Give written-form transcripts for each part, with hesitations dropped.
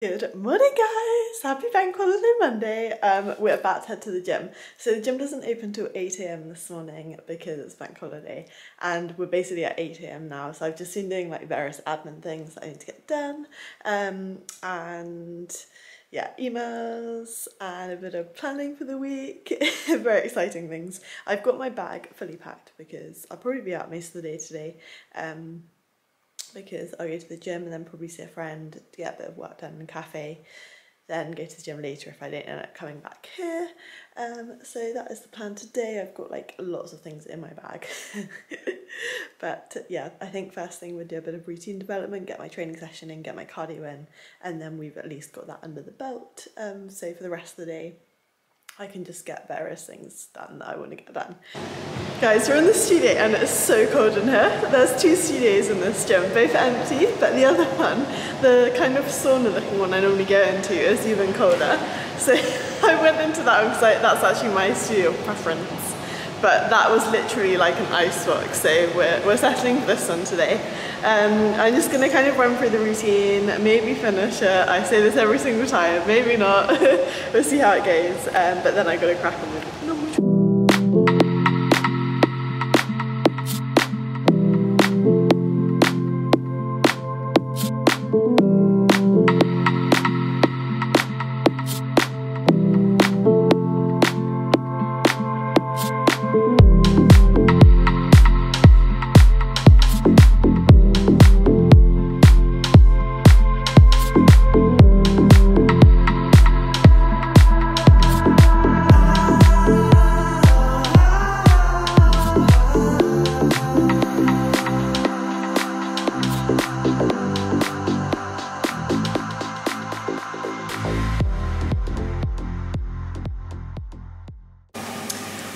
Good morning guys, happy bank holiday Monday. We're about to head to the gym. So the gym doesn't open till 8 AM this morning because it's bank holiday, and we're basically at 8 AM now. So I've just been doing like various admin things that I need to get done, and yeah, emails and a bit of planning for the week. Very exciting things. I've got my bag fully packed because I'll probably be out most of the day today. Because I'll go to the gym and then probably see a friend to get a bit of work done in a cafe, then go to the gym later if I don't end up coming back here. So that is the plan today. I've got like lots of things in my bag. But yeah, I think first thing we'll do a bit of routine development, get my training session in, get my cardio in, and then we've at least got that under the belt. So for the rest of the day, I can just get various things done that I want to get done. Guys, we're in the studio and it's so cold in here. There's two studios in this gym, both empty, but the other one, the kind of sauna looking one I normally go into, is even colder. So I went into that one because that's actually my studio preference. But that was literally like an ice box, so we're settling for this one today. I'm just going to kind of run through the routine, maybe finish it. I say this every single time, maybe not. We'll see how it goes, but then I've got to crack on with it.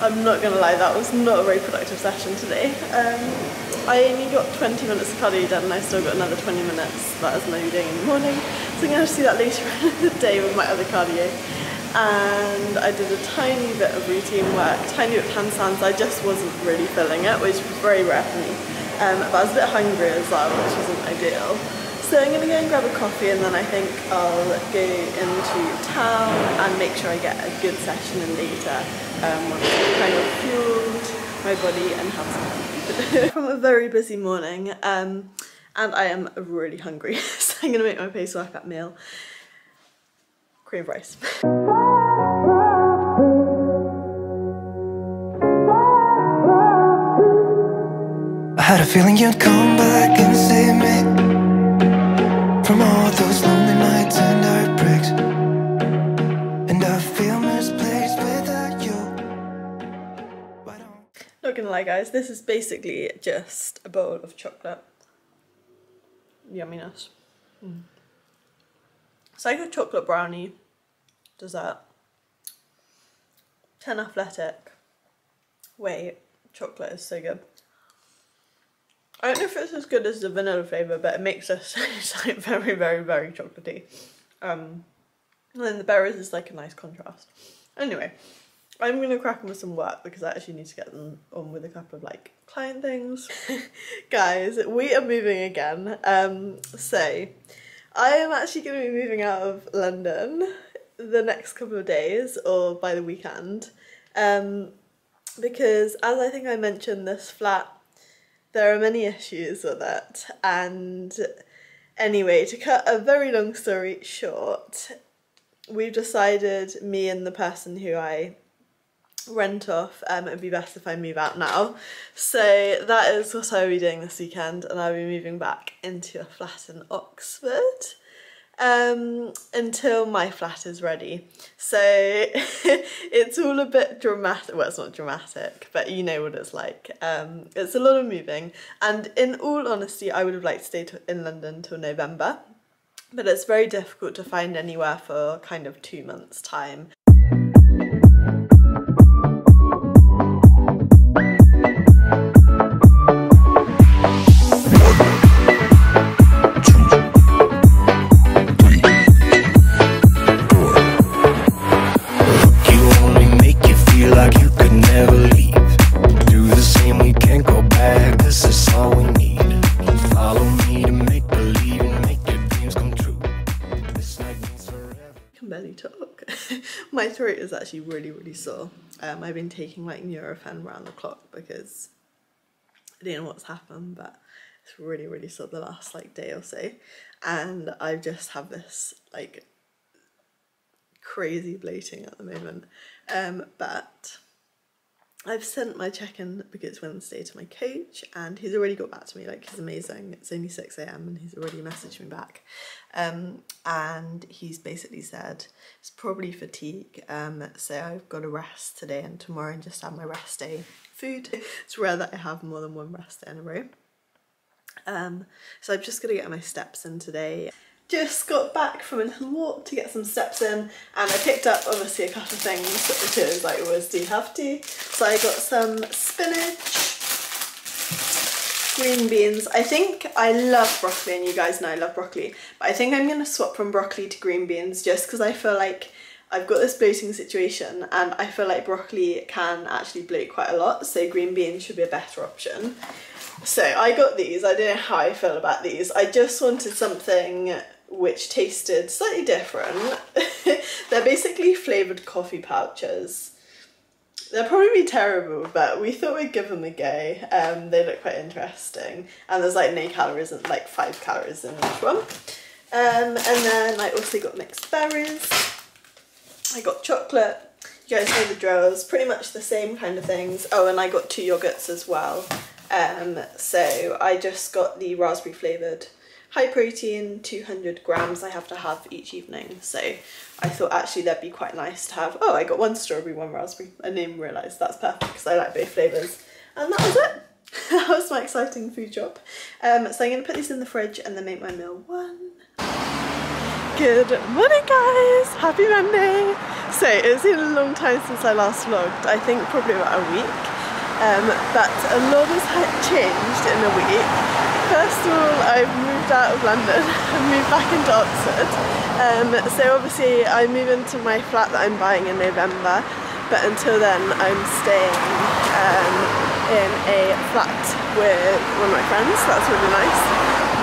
I'm not gonna lie, that was not a very productive session today. I only got 20 minutes of cardio done and I still got another 20 minutes that I was maybe doing in the morning. So I'm gonna have to do that later in the day with my other cardio. And I did a tiny bit of routine work, tiny bit of handstands. I just wasn't really feeling it, which was very rare for me. But I was a bit hungry as well, which wasn't ideal. So I'm gonna go and grab a coffee and then I think I'll go into town and make sure I get a good session in later. Once I've kind of fueled my body and have some food. From a very busy morning, and I am really hungry, so I'm gonna make my post-workout meal. Cream rice. I had a feeling you'd come back and save me from all those lonely nights and heartbreaks, and I feel misplaced without you. Not gonna lie guys, this is basically just a bowl of chocolate. Yumminess. It's like a chocolate brownie dessert. 10 athletic. Wait, chocolate is so good. I don't know if it's as good as the vanilla flavour, but it makes this taste like very, very, very chocolatey. And then the berries is like a nice contrast. Anyway, I'm going to crack on with some work because I actually need to get them on with a couple of like client things. Guys, we are moving again. So I am actually going to be moving out of London the next couple of days or by the weekend. Because as I think I mentioned, this flat, there are many issues with it, and anyway, to cut a very long story short, we've decided, me and the person who I rent off, it would be best if I move out now. So that is what I'll be doing this weekend, and I'll be moving back into a flat in Oxford until my flat is ready. So it's all a bit dramatic. Well, it's not dramatic, but you know what it's like. It's a lot of moving, and in all honesty I would have liked to stay in London till November, but it's very difficult to find anywhere for kind of 2 months time. can barely talk. My throat is actually really sore. I've been taking like Nurofen round the clock because I don't know what's happened, but it's really sore the last like day or so, and I just have this like crazy bloating at the moment. But I've sent my check-in because it's Wednesday to my coach, and he's already got back to me. Like, he's amazing. It's only 6 AM and he's already messaged me back. And he's basically said it's probably fatigue. So I've got to rest today and tomorrow and just have my rest day food. It's rare that I have more than one rest day in a row. So I'm just gonna get my steps in today. Just got back from a little walk to get some steps in, and I picked up obviously a couple of things because I always do have to. So I got some spinach, green beans. I think I love broccoli, and you guys know I love broccoli, but I think I'm going to swap from broccoli to green beans just because I feel like I've got this bloating situation and I feel like broccoli can actually bloat quite a lot, so green beans should be a better option. So I got these. I don't know how I feel about these. I just wanted something which tasted slightly different. They're basically flavoured coffee pouches. They'll probably be terrible, but we thought we'd give them a go. They look quite interesting, and there's like no calories, and like 5 calories in each one. And then I also got mixed berries. I got chocolate. You guys know the drills, pretty much the same kind of things. Oh, and I got 2 yogurts as well. So I just got the raspberry flavoured high protein, 200 grams I have to have each evening. So I thought actually that'd be quite nice to have. Oh, I got 1 strawberry, 1 raspberry. I didn't even realise that's perfect because I like both flavours. And that was it. That was my exciting food job. So I'm going to put these in the fridge and then make my meal 1. Good morning guys, happy Monday. So it's been a long time since I last vlogged, I think probably about a week. But a lot has changed in a week. First of all, I've moved out of London and moved back into Oxford. So obviously I move into my flat that I'm buying in November, but until then I'm staying in a flat with one of my friends. That's really nice.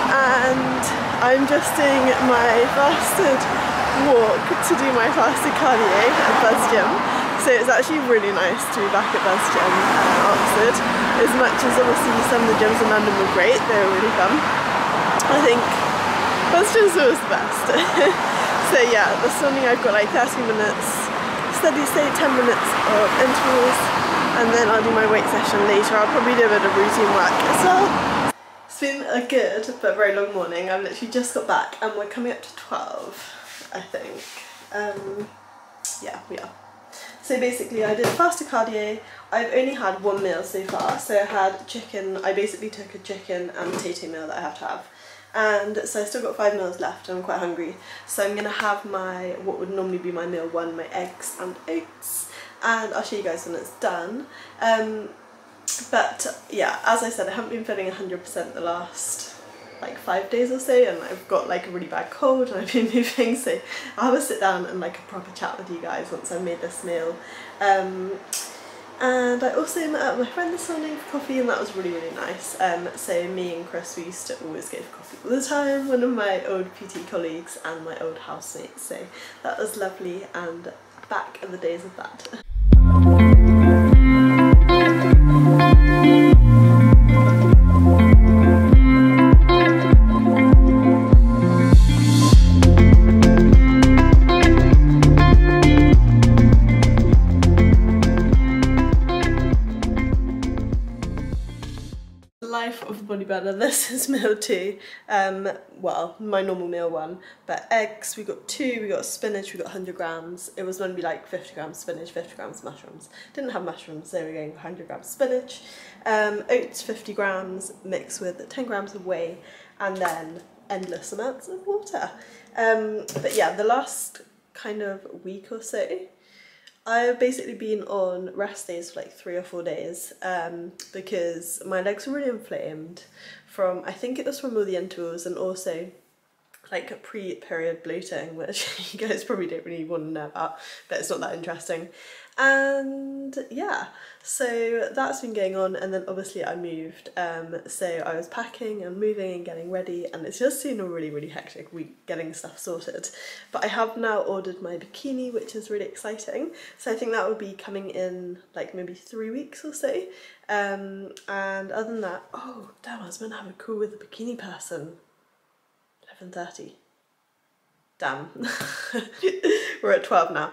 And I'm just doing my fasted walk to do my fasted cardio at Burr's gym. So it's actually really nice to be back at Burr's gym at Oxford. As much as obviously some of the gyms in London were great, they were really fun. I think Burr's gym's always the best. So yeah, this morning I've got like 30 minutes steady state, 10 minutes of intervals, and then I'll do my weight session later. I'll probably do a bit of routine work as well. It's been a good but very long morning. I've literally just got back and we're coming up to 12, I think. Yeah, we are. So basically I did fasted cardio. I've only had 1 meal so far. So I had chicken, I basically took a chicken and potato meal that I have to have. And so I still got 5 meals left and I'm quite hungry. So I'm gonna have my, what would normally be my meal 1, my eggs and oats. And I'll show you guys when it's done. But yeah, as I said, I haven't been feeling 100% the last like 5 days or so, and I've got like a really bad cold and I've been moving, so I'll have a sit down and like a proper chat with you guys once I've made this meal. And I also met up with my friend this morning for coffee, and that was really nice. So me and Chris, we used to always go for coffee all the time, one of my old PT colleagues and my old housemates, so that was lovely, and back in the days of that. Life of a bodybuilder. This is meal 2. Well, my normal meal 1, but eggs, we got 2, we got spinach, we got 100 grams. It was going to be like 50 grams spinach, 50 grams mushrooms. Didn't have mushrooms, so we're going for 100 grams spinach. Oats 50 grams mixed with 10 grams of whey, and then endless amounts of water. But yeah, the last kind of week or so, I've basically been on rest days for like 3 or 4 days because my legs were really inflamed from, I think it was from all the intervals, and also like pre-period bloating, which you guys probably don't really want to know about, but it's not that interesting. And yeah, so that's been going on, and then obviously I moved, so I was packing and moving and getting ready, and it's just been a really hectic week getting stuff sorted. But I have now ordered my bikini, which is really exciting, so I think that will be coming in like maybe 3 weeks or so. And other than that, oh damn, I was meant to have a call with a bikini person 11:30. Damn. We're at 12 now.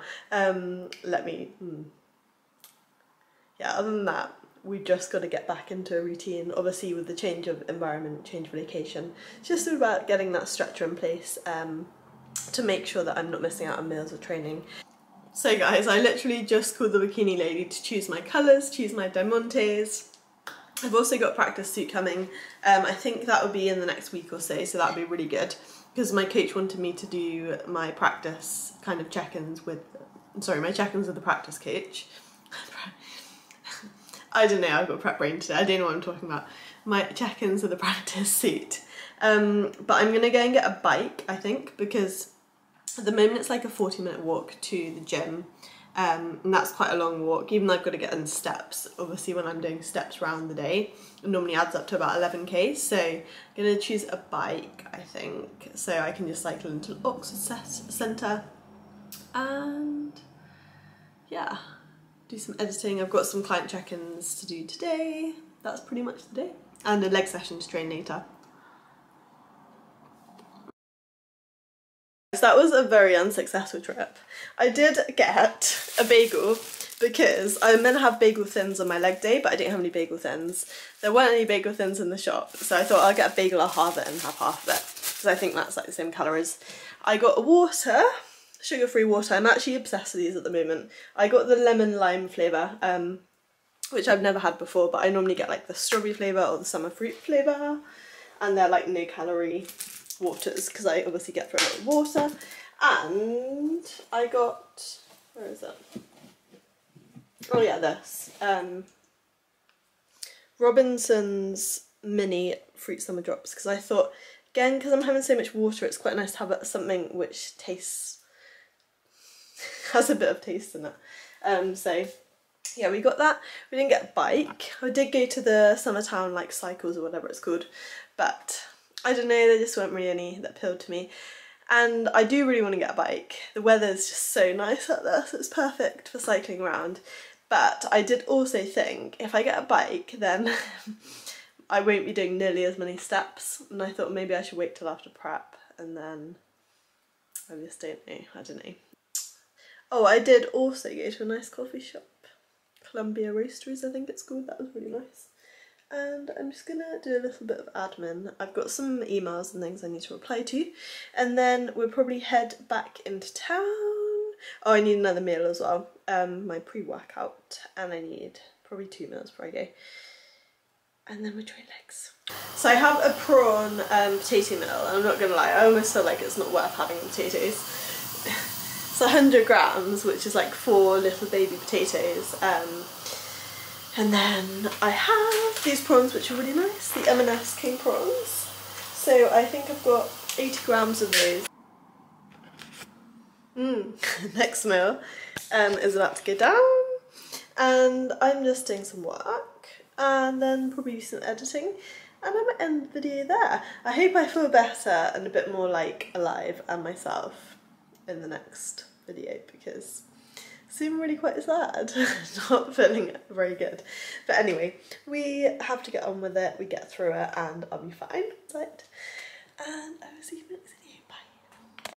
Yeah, other than that, we've just got to get back into a routine. Obviously with the change of environment, change of location, it's just about getting that structure in place to make sure that I'm not missing out on meals or training. So guys, I literally just called the bikini lady to choose my colours, choose my diamantes. I've also got a practice suit coming. I think that will be in the next week or so, so that would be really good, because my coach wanted me to do my practice kind of check-ins with, my check-ins with the practice coach. I don't know, I've got prep brain today, I don't know what I'm talking about. My check-ins with the practice suit. But I'm gonna go and get a bike, I think, because at the moment it's like a 40-minute walk to the gym. And that's quite a long walk, even though I've got to get in steps. Obviously when I'm doing steps around the day, it normally adds up to about 11k, so I'm going to choose a bike, I think, so I can just cycle into Oxford Centre and yeah, do some editing. I've got some client check-ins to do today, that's pretty much the day, and a leg session to train later. So that was a very unsuccessful trip. I did get a bagel because I meant to have bagel thins on my leg day, but I didn't have any bagel thins. There weren't any bagel thins in the shop, so I thought I'll get a bagel, I'll halve it and have half of it, because I think that's like the same calories. I got a water, sugar-free water. I'm actually obsessed with these at the moment. I got the lemon lime flavour, which I've never had before, but I normally get like the strawberry flavour or the summer fruit flavour, and they're like no calorie waters, because I obviously get through a lot of water. And I got, where is it? Oh yeah, this. Robinson's mini fruit summer drops, because I thought, again, because I'm having so much water, it's quite nice to have something which tastes, has a bit of taste in it. So yeah, we got that. We didn't get a bike. I did go to the Summertown like cycles or whatever it's called, but I don't know, there just weren't really any that appealed to me. And I do really want to get a bike. The weather's just so nice out there, so it's perfect for cycling around. But I did also think, if I get a bike, then I won't be doing nearly as many steps. And I thought maybe I should wait till after prep, and then I just don't know, I don't know. Oh, I did also go to a nice coffee shop. Columbia Roasteries, I think it's called. That was really nice. And I'm just gonna do a little bit of admin. I've got some emails and things I need to reply to, and then we'll probably head back into town. Oh, I need another meal as well, my pre-workout, and I need probably 2 meals before I go, and then we'll train legs. So I have a prawn potato meal, and I'm not gonna lie, I almost feel like it's not worth having the potatoes. It's 100 grams, which is like 4 little baby potatoes. And then I have these prawns, which are really nice, the M&S King prawns. So I think I've got 80 grams of those. Next meal is about to go down, and I'm just doing some work and then probably some editing, and I'm gonna end the video there. I hope I feel better and a bit more like alive and myself in the next video, because I seem really quite sad, not feeling very good. But anyway, we have to get on with it, we get through it, and I'll be fine. Right? And I will see you next time.